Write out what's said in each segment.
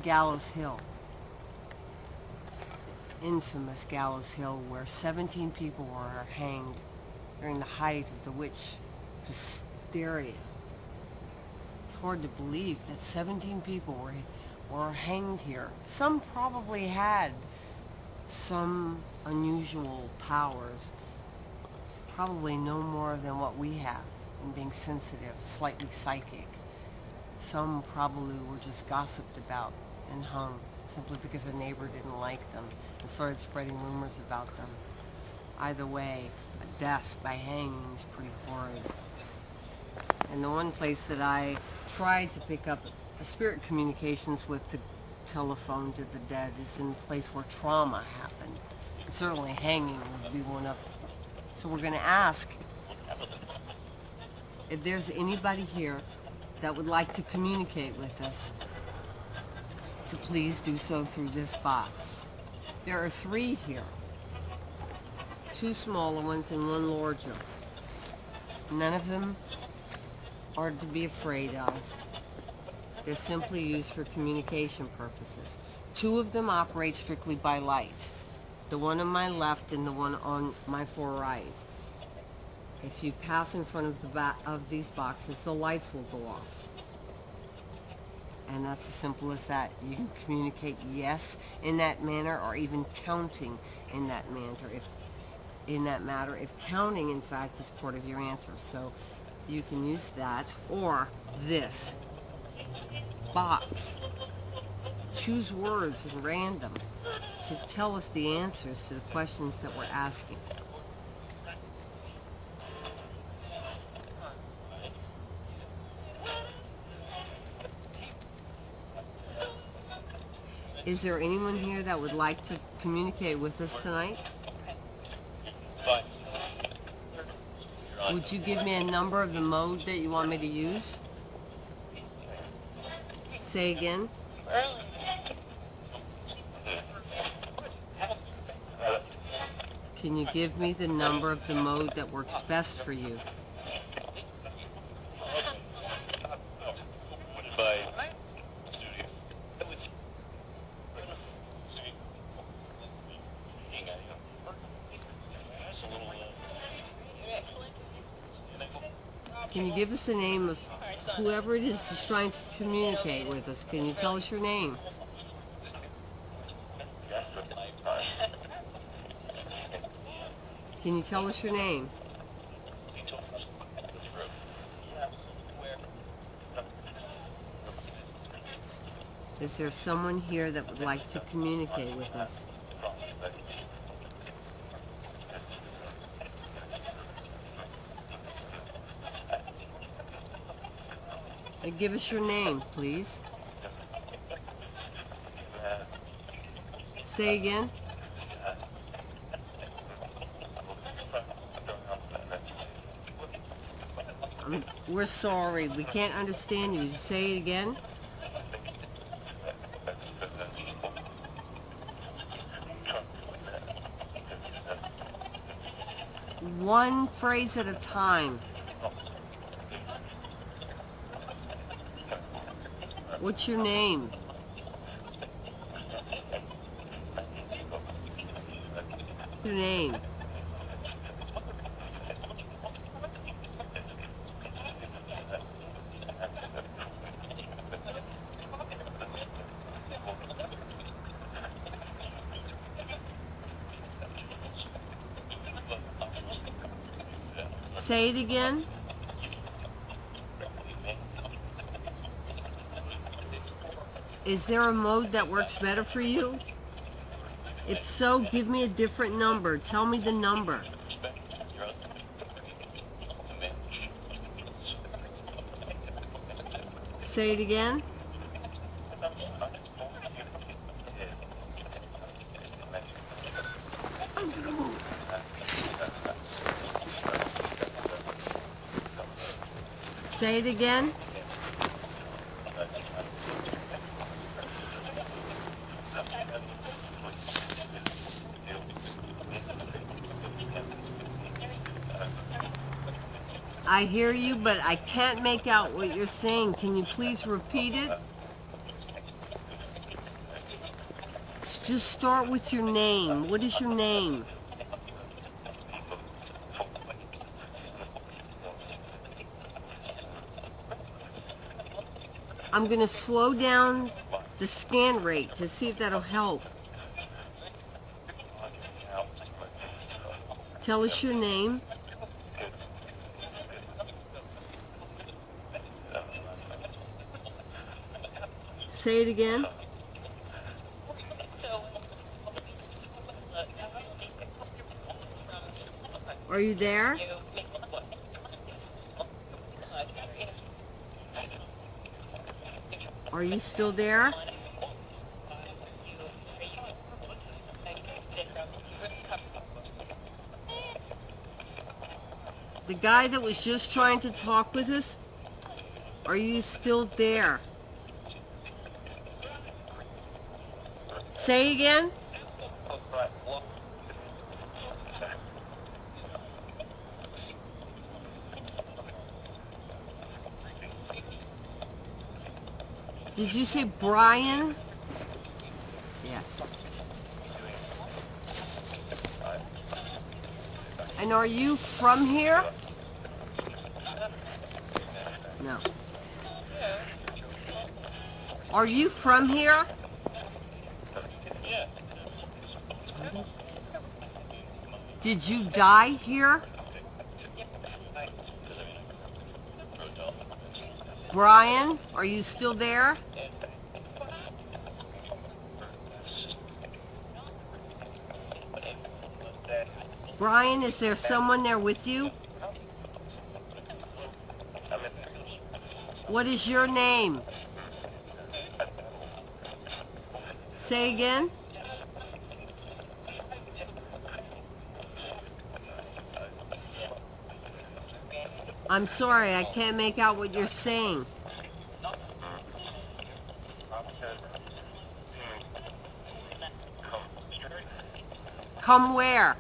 Gallows Hill. Infamous Gallows Hill, where 17 people were hanged during the height of the witch hysteria. It's hard to believe that 17 people were hanged here. Some probably had some unusual powers, probably no more than what we have in being sensitive, slightly psychic. Some probably were just gossiped about and hung simply because a neighbor didn't like them and started spreading rumors about them. Either way, a death by hanging is pretty horrid. And the one place that I tried to pick up spirit communications with the telephone to the dead is in a place where trauma happened. And certainly hanging would be one of them. So we're going to ask if there's anybody here that would like to communicate with us, to please do so through this box. There are 3 here. 2 smaller ones and 1 larger. None of them are to be afraid of. They're simply used for communication purposes. 2 of them operate strictly by light. The one on my left and the one on my far right. If you pass in front of the back of these boxes, the lights will go off. And that's as simple as that. You can communicate yes in that manner, or even counting in that matter. If counting, in fact, is part of your answer. So you can use that, or this box. Choose words at random to tell us the answers to the questions that we're asking. Is there anyone here that would like to communicate with us tonight? Would you give me a number of the mode that you want me to use? Say again. Can you give me the number of the mode that works best for you? Can you give us the name of whoever it is that's trying to communicate with us? Can you tell us your name? Can you tell us your name? Is there someone here that would like to communicate with us? Give us your name, please. Say again. We're sorry, we can't understand you. Say it again. One phrase at a time. What's your name? Your name. Say it again. Is there a mode that works better for you? If so, give me a different number. Tell me the number. Say it again. Say it again. I hear you, but I can't make out what you're saying. Can you please repeat it? Just start with your name. What is your name? I'm going to slow down the scan rate to see if that'll help. Tell us your name. Say it again. Are you there? Are you still there? The guy that was just trying to talk with us, are you still there? Say again? Did you say Brian? Yes. And are you from here? No. Are you from here? Did you die here? Brian, are you still there? Brian, is there someone there with you? What is your name? Say again? I'm sorry, I can't make out what you're saying. Come where?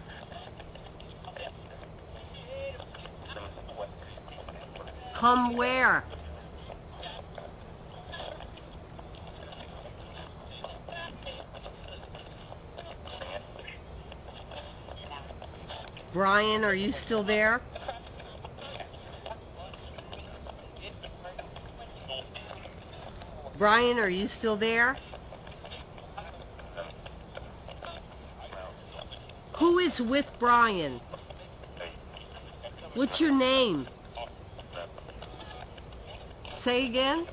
Come where? Brian, are you still there? Brian, are you still there? Who is with Brian? What's your name? Say again?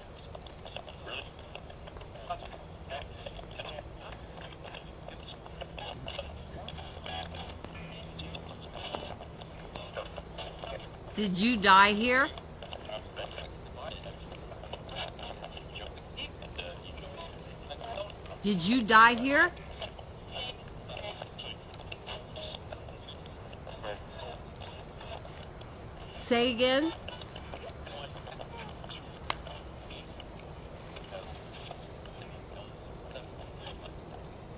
Did you die here? Did you die here? Say again?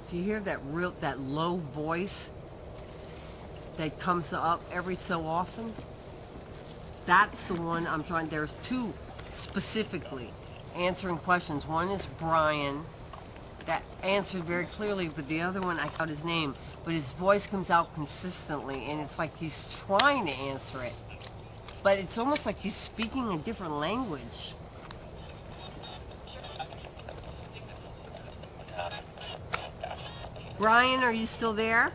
Do you hear that low voice that comes up every so often? That's the one I'm trying. There's two specifically answering questions. One is Brian, that answered very clearly, but the other one, I got his name, but his voice comes out consistently, and it's like he's trying to answer it, but it's almost like he's speaking a different language. Brian, are you still there?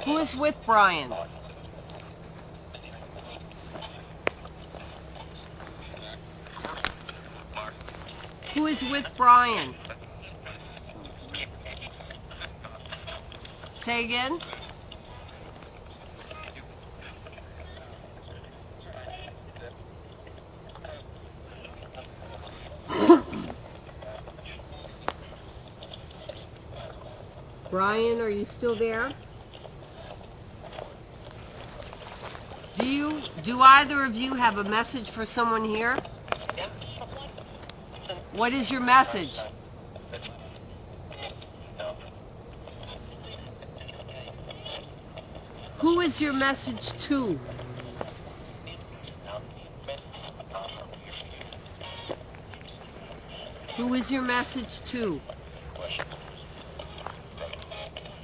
Who is with Brian? Who is with Brian? Say again? Brian, are you still there? Do either of you have a message for someone here? What is your message? Who is your message to? Who is your message to?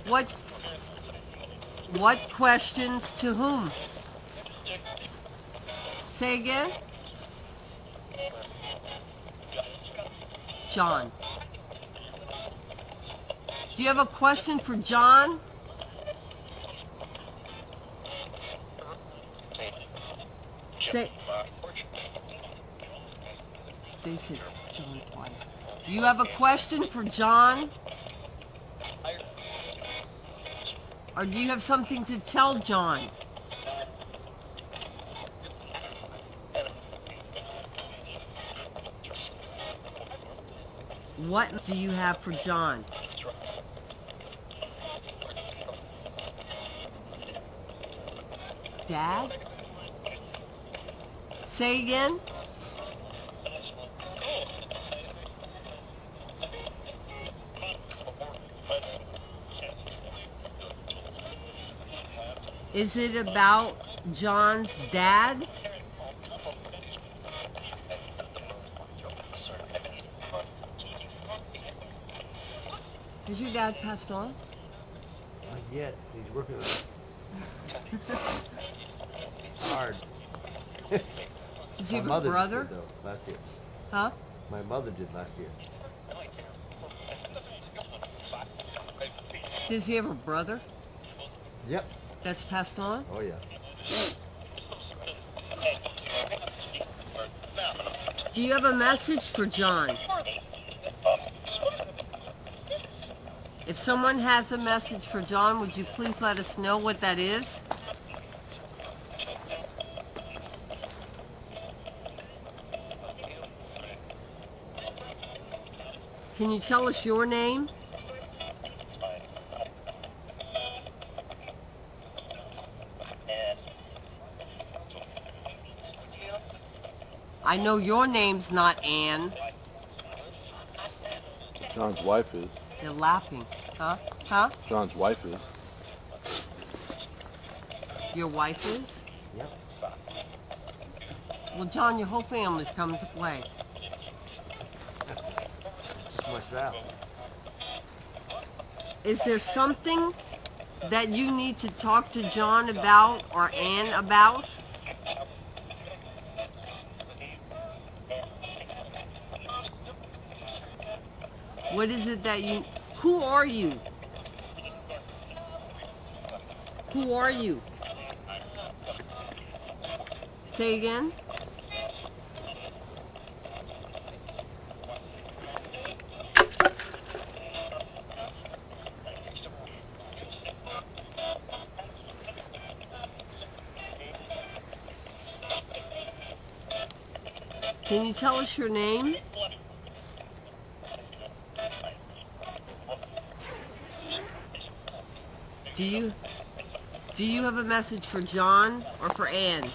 What questions to whom? Say again? John. Do you have a question for John? Say. They said John twice. Do you have a question for John? Or do you have something to tell John? What do you have for John? Dad? Say again? Is it about John's dad? Has your dad passed on? Not yet. He's working on it. Hard. Does he have My a mother brother? did, though, last year. Huh? My mother did last year. Does he have a brother Yep. that's passed on? Oh, yeah. Do you have a message for John? If someone has a message for John, would you please let us know what that is? Can you tell us your name? I know your name's not Ann. John's wife is. They're laughing. Huh? Huh? John's wife is. Your wife is? Yep. Well, John, your whole family's coming to play. Just myself. Is there something that you need to talk to John about or Ann about? What is it that you... Who are you? Who are you? Say again? Can you tell us your name? Do you have a message for John or for Ann?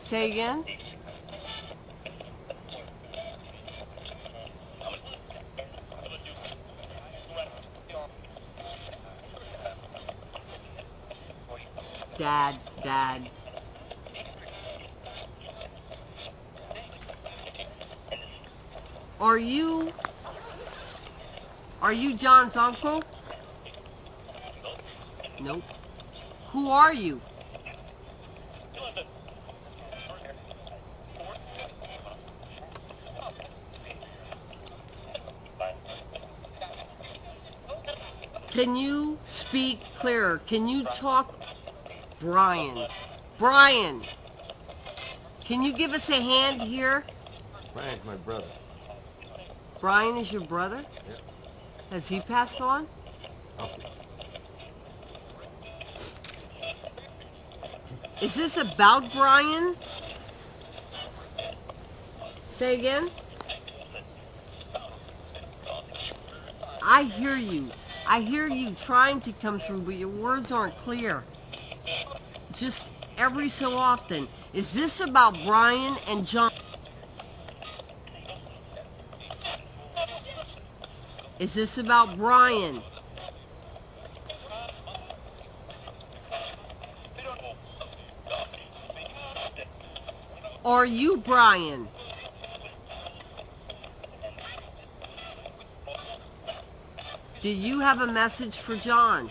Say again? Dad. Are you John's uncle? Nope. Who are you? Can you speak clearer? Can you talk? Brian, can you give us a hand here? Brian's my brother. Brian is your brother? Yep. Has he passed on? Okay. Is this about Brian? Say again? I hear you. I hear you trying to come through, but your words aren't clear. Just every so often. Is this about Brian and John? Is this about Brian? Are you Brian? Do you have a message for John?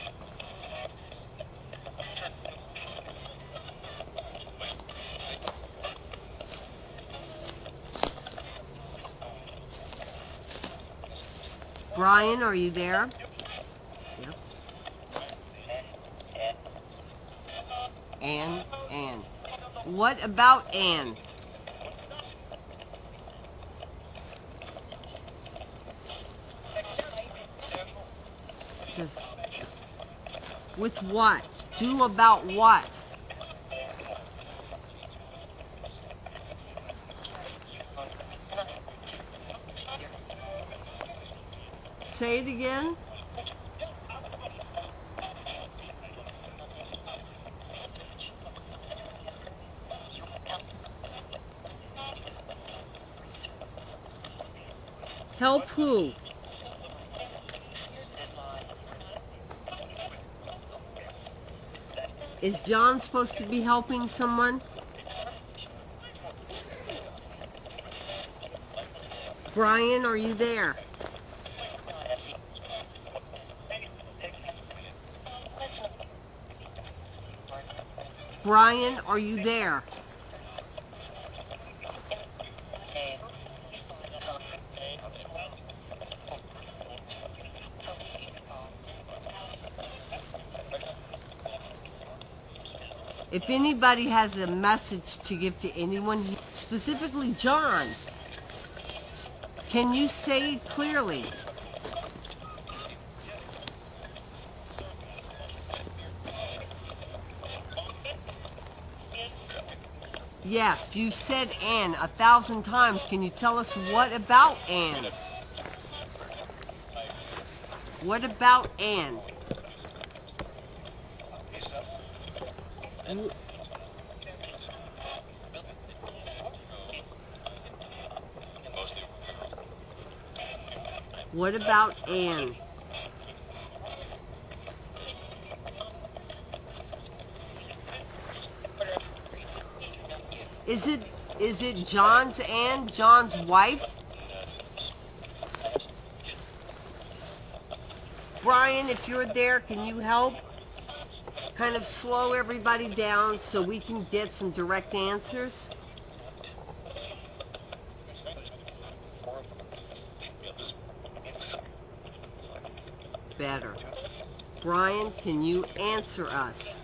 Brian, are you there? Yep. Ann. What about Ann? It says, with what? Do about what? Say it again. Help who? Is John supposed to be helping someone? Brian, are you there? Brian, are you there? If anybody has a message to give to anyone, specifically John, can you say it clearly? Yes, you said Ann 1,000 times. Can you tell us what about Ann? What about Ann? What about Ann? Is it John's Ann, John's wife? Brian, if you're there, can you help kind of slow everybody down so we can get some direct answers? Better. Brian, can you answer us?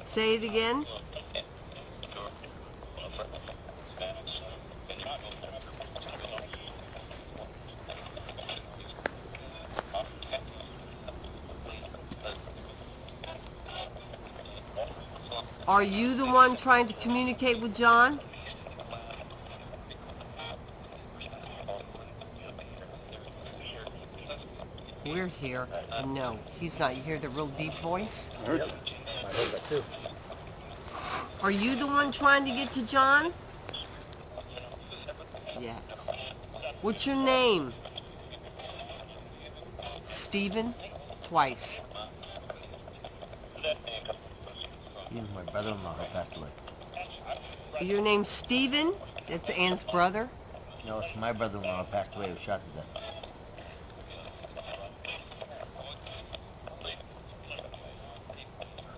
Say it again. Are you the one trying to communicate with John? We're here. No, he's not. You hear the real deep voice? I heard that. I heard that too. Are you the one trying to get to John? Yes. What's your name? Stephen? Twice. He was my brother-in-law who passed away. Your name's Stephen? That's Ann's brother? No, it's my brother-in-law who passed away, who was shot to death.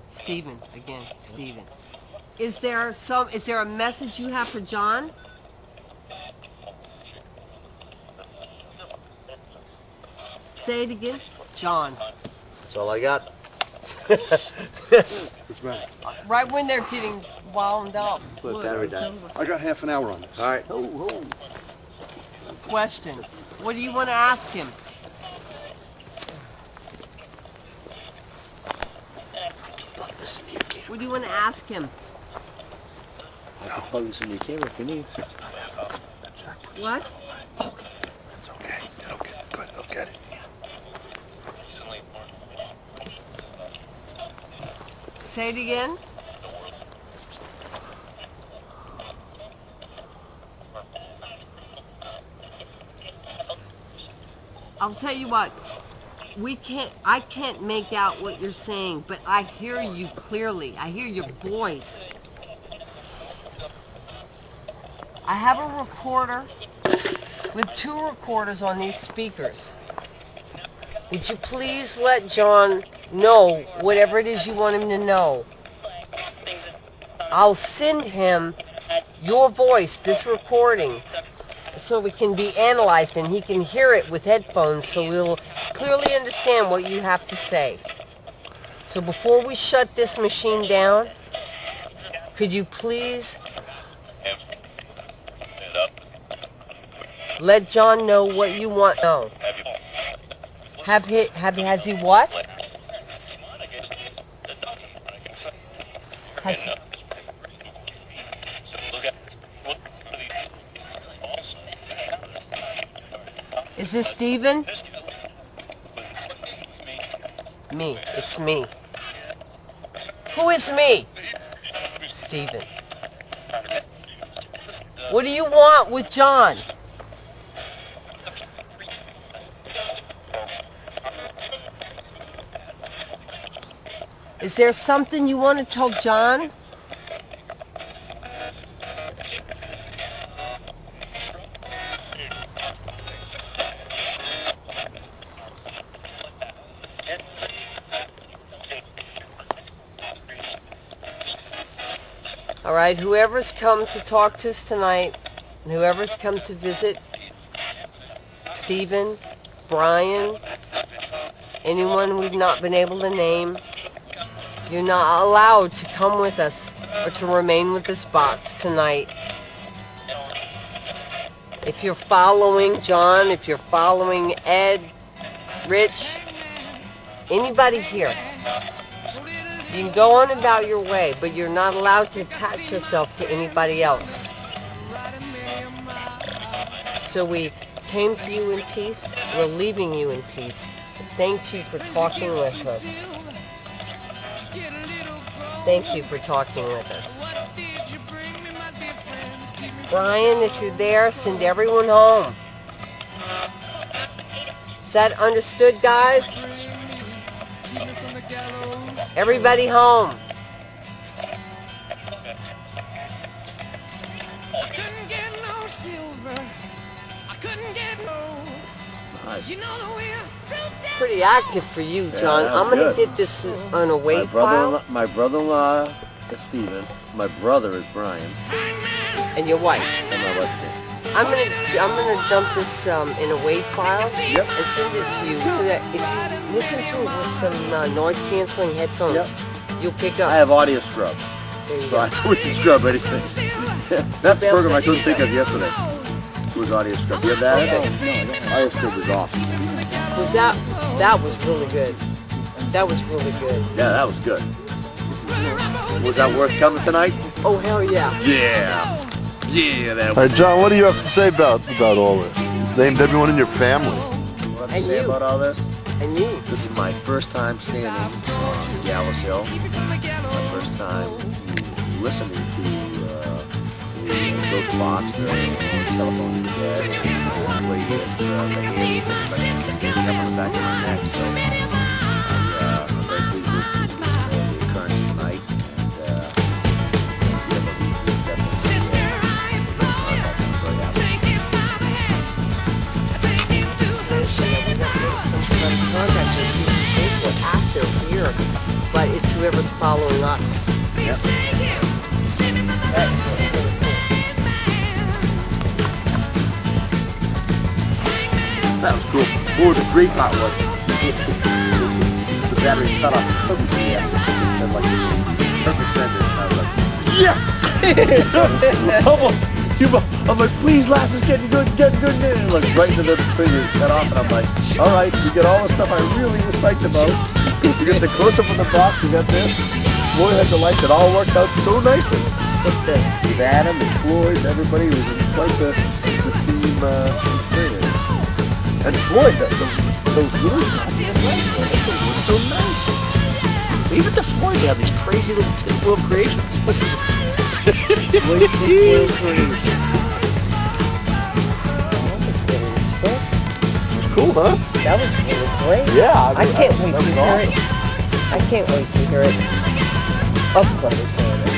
Stephen, again, Stephen. Is there a message you have for John? Say it again. John. That's all I got. What's that? Right when they're getting wound up. Look, battery died. I got half an hour on this. All right. Question. What do you want to ask him? What do you want to ask him? I can plug this in your camera if you need. What? It's okay. Okay. Good. Okay. Say it again. I'll tell you what. I can't make out what you're saying, but I hear you clearly. I hear your voice. I have a recorder with 2 recorders on these speakers. Would you please let John know whatever it is you want him to know? I'll send him your voice, this recording, so it can be analyzed and he can hear it with headphones so we'll clearly understand what you have to say. So before we shut this machine down, could you please let John know what you want to know? Has he what? Has he? Is this Stephen? Me. It's me. Who is me? Stephen. What do you want with John? Is there something you want to tell John? All right, whoever's come to talk to us tonight, whoever's come to visit, Stephen, Brian, anyone we've not been able to name, you're not allowed to come with us or to remain with this box tonight. If you're following John, if you're following Ed, Rich, anybody here, you can go on about your way, but you're not allowed to attach yourself to anybody else. So we came to you in peace. We're leaving you in peace. Thank you for talking with us. Thank you for talking with us. Brian, if you're there, send everyone home. Is that understood, guys? Everybody home. Nice. Pretty active for you, John. Yeah, I'm going to good. get this on a WAV file. My brother-in-law is Stephen. My brother is Brian. And your wife. And my wife is I'm gonna dump this in a WAV file Yep. and send it to you so that if you listen to it with some noise canceling headphones, Yep. you'll pick I up. have audio scrub, There you so go. we can scrub anything. That's the program I couldn't think of yesterday. It was audio scrub. You have that? No, I don't. Audio scrub was awesome. Was that was really good. That was really good. Yeah, that was good. Was that worth coming tonight? Oh hell yeah. Yeah. Yeah, that All was. right, John, what do you have to say about all this? You've named everyone in your family. What to And say you. about all this? And you. This is my first time standing on Gallows Hill. My first time listening to those box, the telephone you get, and the way it's the hands sticking up on the back of my neck. So I'm very pleased with the occurrence tonight. And Contact with people active here, but it's whoever's following us. Yep. That's really cool. That was cool. What was the great part was the battery cut off perfectly. It said like perfect sentence. I was like, yeah! I'm like, please, lass, it's getting good. And like right into the finger cut off, and I'm like, all right, we get all the stuff I really was psyched about. We get the close up of the box. We got this. Floyd had the lights. It all worked out so nicely. With Adam and Floyd, everybody was quite the team experience. And Floyd, those little shots were so nice. Even the Floyd had these crazy little creations. It's cool, huh? That was really great. Yeah. I can't wait to hear it. I can't wait to hear it up close.